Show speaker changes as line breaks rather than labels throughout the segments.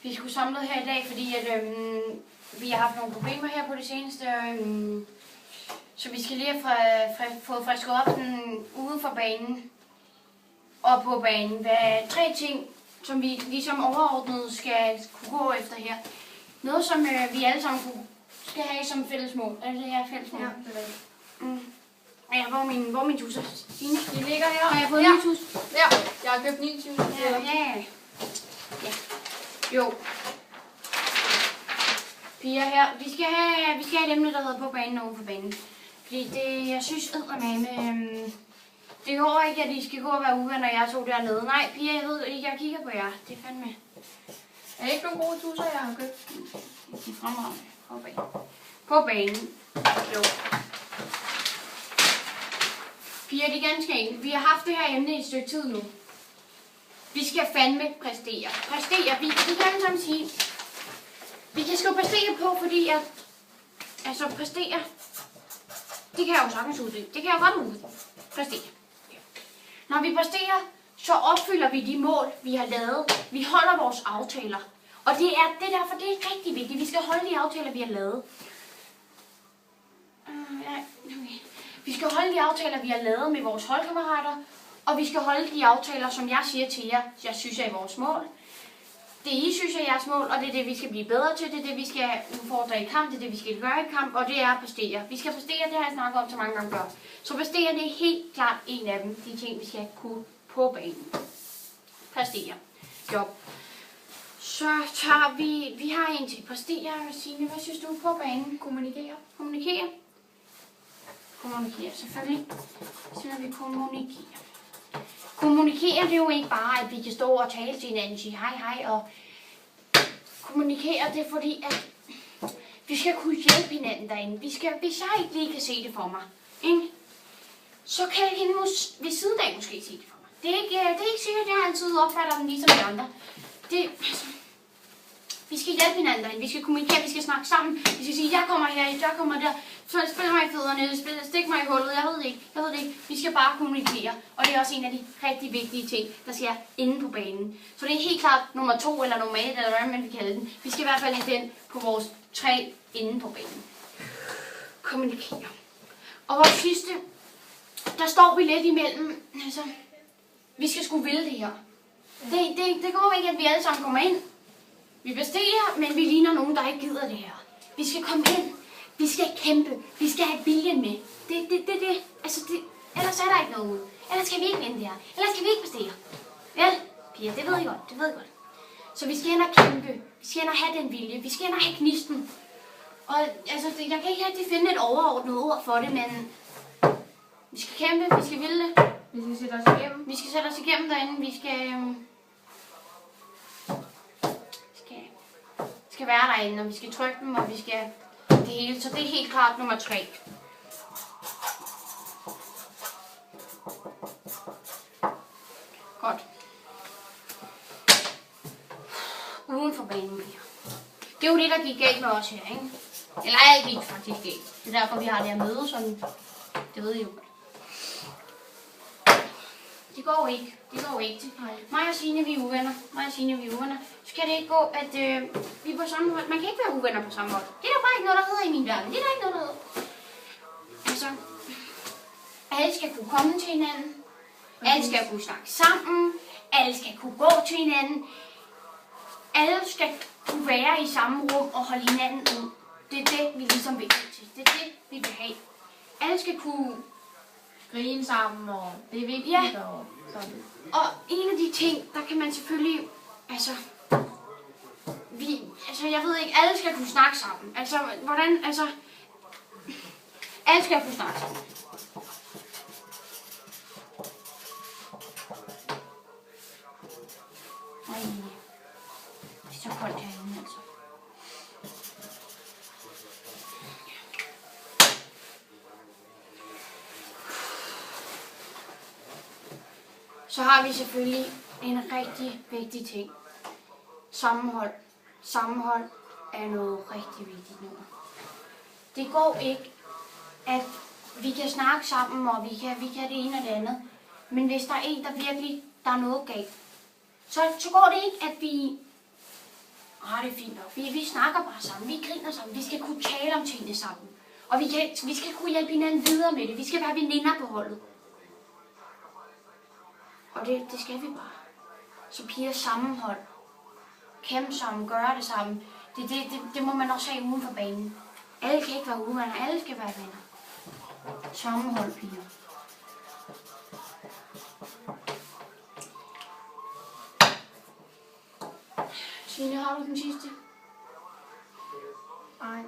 Vi skulle samle her i dag, fordi at, vi har haft nogle problemer her på det seneste. Så vi skal lige have fået frisket op ude for banen og på banen. Hvad er 3 ting, som vi ligesom overordnet skal kunne gå efter her. Noget, som vi alle sammen skal have som fællesmål. Er det her fællesmål?
Ja, det er det.
Ja, hvor er min tusser?
De ligger her.
Har jeg fået nye tus?
Ja, jeg har købt nye tus.
Ja. Jo. Piger her. Vi skal have dem, der hedder på banen og ude for banen. Fordi det, jeg synes eddermame, det går ikke, at I skal gå og være uvenner, jeg to dernede. Nej, piger, jeg ved ikke, jeg kigger på jer. Det er fandme.
Er det ikke nogle gode tusser, jeg har købt?
De er fremragende. På banen. På banen. Jo. Piger, det er ganske enkelt. Vi har haft det her emne i et stykke tid nu. Vi skal fandme præstere. Præstere. Vi kan alle sammen sige. Vi kan skrive præstere på, fordi at... Altså, præstere... Det kan jeg jo sagtens uddybe. Det kan jeg jo godt uddybe. Præstere. Når vi præsterer, så opfylder vi de mål, vi har lavet. Vi holder vores aftaler. Og det er derfor, det er rigtig vigtigt. Vi skal holde de aftaler, vi har lavet. Vi skal holde de aftaler, vi har lavet med vores holdkammerater. Og vi skal holde de aftaler, som jeg siger til jer, jeg synes er vores mål. Det I synes er jeres mål, og det er det, vi skal blive bedre til. Det er det, vi skal udfordre i kamp. Det er det, vi skal gøre i kamp, og det er at præstere. Vi skal præstere, det har jeg snakket om så mange gange før. Så præstere, det er helt klart en af dem. De ting, vi skal kunne på banen. Præstere. Jo. Så tager vi har en til. Præstere, Signe. Hvad synes du på banen?
Kommunikere.
Kommunikere. Kommunikere, selvfølgelig. Så når vi kommunikerer. Kommunikere, det er jo ikke bare, at vi kan stå og tale til hinanden og sige hej og kommunikere, det er fordi, at vi skal kunne hjælpe hinanden derinde. Hvis jeg ikke lige kan se det for mig, ikke? Så kan hende ved siden af måske se det for mig. Det er ikke sikkert, at jeg altid opfatter dem ligesom de andre. Vi skal hjælpe hinanden derinde, vi skal kommunikere, vi skal snakke sammen. Vi skal sige, jeg kommer her, jeg kommer der. Så spil mig i fødderne, stik mig i hullet, jeg ved det ikke. Vi skal bare kommunikere. Og det er også en af de rigtig vigtige ting, der sker inde på banen. Så det er helt klart nummer 2 eller nummer 1, eller hvad man vil kalde den. Vi skal i hvert fald have den på vores 3 inde på banen. Kommunikere. Og vores sidste, der står vi lidt imellem. Altså, vi skal sgu ville det her. Det går ikke, at vi alle sammen kommer ind. Vi præsterer, men vi ligner nogen, der ikke gider det her. Vi skal komme ind. Vi skal kæmpe. Vi skal have viljen med. Det. Altså, ellers er der ikke noget ud. Ellers skal vi ikke vinde det her. Ellers skal vi ikke præstere. Vel, piger, det ved I godt. Så vi skal ind og kæmpe. Vi skal ind og have den vilje. Vi skal ind og have gnisten. Og altså, jeg kan ikke rigtig finde et overordnet ord for det, men vi skal kæmpe. Vi skal ville det.
Vi skal sætte os igennem.
Vi skal sætte os igennem derinde. Vi skal være derinde, og vi skal trykke dem, og vi skal det hele. Så det er helt klart nummer 3. Godt. Uden for banen. Det er jo det, der gik galt med os her, ikke? Eller alt gik faktisk galt. Det er derfor, vi har det her møde, sådan. Det ved I jo godt. Det går ikke. Mig og Signe, vi er uvenner. Så kan det ikke gå, at vi er på samme hold. Man kan ikke være uvenner på samme hold. Det er der bare ikke noget, der hedder i min verden. Det er der ikke noget, der hedder. Altså, alle skal kunne komme til hinanden. Alle skal kunne snakke sammen. Alle skal kunne gå til hinanden. Alle skal kunne være i samme rum og holde hinanden ud. Det er det, vi ligesom vil til. Det er det, vi vil have. Alle skal kunne
Grine sammen, og det er vigtigt.
Ja.
Og sådan.
Og en af de ting, der kan man selvfølgelig, jeg ved ikke, alle skal kunne snakke sammen. Alle skal kunne snakke sammen. Ej, det er så koldt herinde, altså. Så har vi selvfølgelig en rigtig vigtig ting. Sammenhold. Sammenhold er noget rigtig vigtigt nu. Det går ikke, at vi kan snakke sammen, og vi kan det ene og det andet. Men hvis der er en, der er noget galt, så går det ikke, at vi Det er fint nok. Vi snakker bare sammen. Vi griner sammen. Vi skal kunne tale om tingene sammen. Og vi skal kunne hjælpe hinanden videre med det. Vi skal være veninder på holdet. Og det skal vi bare. Så piger sammenhold. Kæmpe sammen. Gøre det sammen. Det må man også have uden for banen. Alle kan ikke være uvenner. Alle skal være venner. Sammenhold, piger. Signe, har du den sidste?
Nej.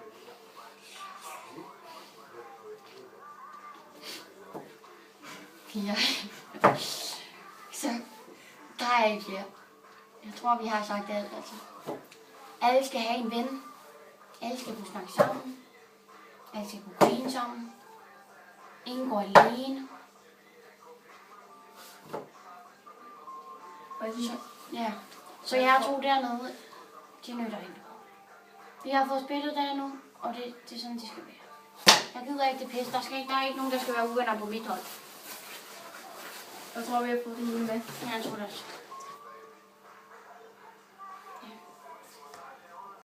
Piger. Så der er ikke flere. Jeg tror, vi har sagt alt, altså. Alle skal have en ven. Alle skal kunne snakke sammen. Alle skal kunne grine sammen. Ingen går alene. Ja. Så jeg to dernede, de nytter ikke. Vi har fået spillet der nu, og det er sådan, det skal være. Jeg gider ikke det pisse. Der er ikke nogen, der skal være uvenner på mit hold.
Jeg tror, vi har fået det hele med.
Ja, jeg tror det også.